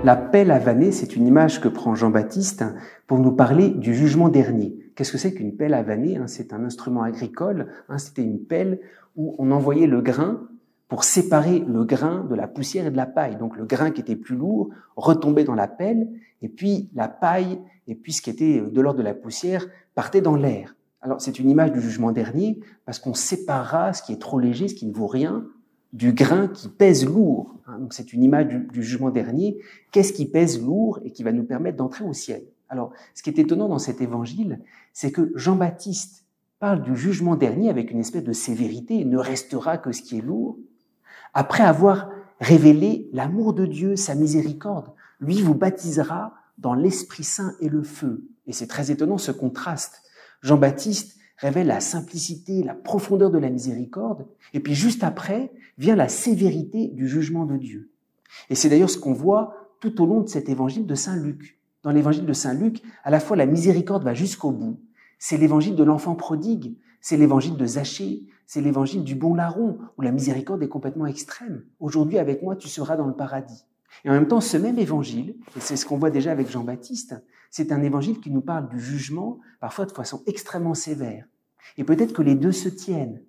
La pelle à vanner, c'est une image que prend Jean-Baptiste pour nous parler du jugement dernier. Qu'est-ce que c'est qu'une pelle à vanner? C'est un instrument agricole, c'était une pelle où on envoyait le grain pour séparer le grain de la poussière et de la paille. Donc le grain qui était plus lourd retombait dans la pelle, et puis la paille, et puis ce qui était de l'ordre de la poussière, partait dans l'air. Alors c'est une image du jugement dernier, parce qu'on séparera ce qui est trop léger, ce qui ne vaut rien, du grain qui pèse lourd. Donc c'est une image du jugement dernier. Qu'est-ce qui pèse lourd et qui va nous permettre d'entrer au ciel? Alors, ce qui est étonnant dans cet évangile, c'est que Jean-Baptiste parle du jugement dernier avec une espèce de sévérité. Il ne restera que ce qui est lourd. Après avoir révélé l'amour de Dieu, sa miséricorde, lui vous baptisera dans l'Esprit Saint et le feu. Et c'est très étonnant ce contraste. Jean-Baptiste révèle la simplicité, la profondeur de la miséricorde, et puis juste après vient la sévérité du jugement de Dieu. Et c'est d'ailleurs ce qu'on voit tout au long de cet évangile de Saint Luc. Dans l'évangile de Saint Luc, à la fois la miséricorde va jusqu'au bout. C'est l'évangile de l'enfant prodigue, c'est l'évangile de Zachée, c'est l'évangile du bon larron, où la miséricorde est complètement extrême. Aujourd'hui, avec moi, tu seras dans le paradis. Et en même temps, ce même évangile, et c'est ce qu'on voit déjà avec Jean-Baptiste, c'est un évangile qui nous parle du jugement, parfois de façon extrêmement sévère. Et peut-être que les deux se tiennent.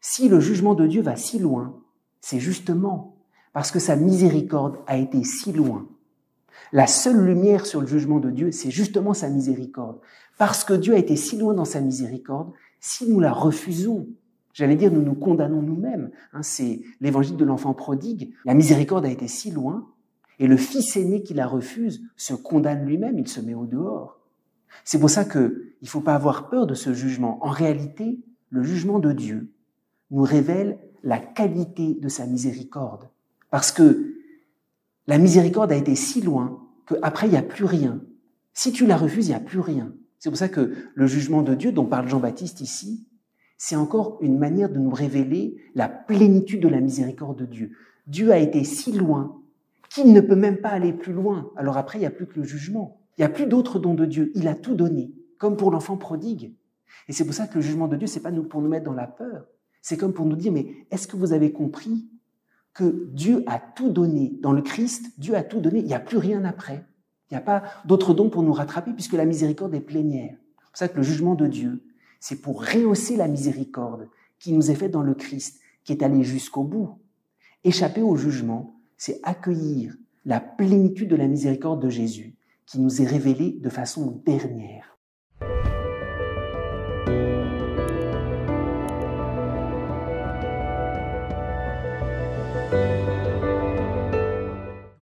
Si le jugement de Dieu va si loin, c'est justement parce que sa miséricorde a été si loin. La seule lumière sur le jugement de Dieu, c'est justement sa miséricorde. Parce que Dieu a été si loin dans sa miséricorde, si nous la refusons, j'allais dire, nous nous condamnons nous-mêmes. C'est l'évangile de l'enfant prodigue. La miséricorde a été si loin, et le fils aîné qui la refuse se condamne lui-même, il se met au dehors. C'est pour ça qu'il ne faut pas avoir peur de ce jugement. En réalité, le jugement de Dieu nous révèle la qualité de sa miséricorde. Parce que la miséricorde a été si loin qu'après, il n'y a plus rien. Si tu la refuses, il n'y a plus rien. C'est pour ça que le jugement de Dieu, dont parle Jean-Baptiste ici, c'est encore une manière de nous révéler la plénitude de la miséricorde de Dieu. Dieu a été si loin qu'il ne peut même pas aller plus loin. Alors après, il n'y a plus que le jugement. Il n'y a plus d'autres dons de Dieu. Il a tout donné, comme pour l'enfant prodigue. Et c'est pour ça que le jugement de Dieu, c'est pas pour nous mettre dans la peur. C'est comme pour nous dire, mais est-ce que vous avez compris que Dieu a tout donné? Dans le Christ, Dieu a tout donné. Il n'y a plus rien après. Il n'y a pas d'autres dons pour nous rattraper puisque la miséricorde est plénière. C'est pour ça que le jugement de Dieu, c'est pour rehausser la miséricorde qui nous est faite dans le Christ, qui est allé jusqu'au bout. Échapper au jugement, c'est accueillir la plénitude de la miséricorde de Jésus qui nous est révélée de façon dernière.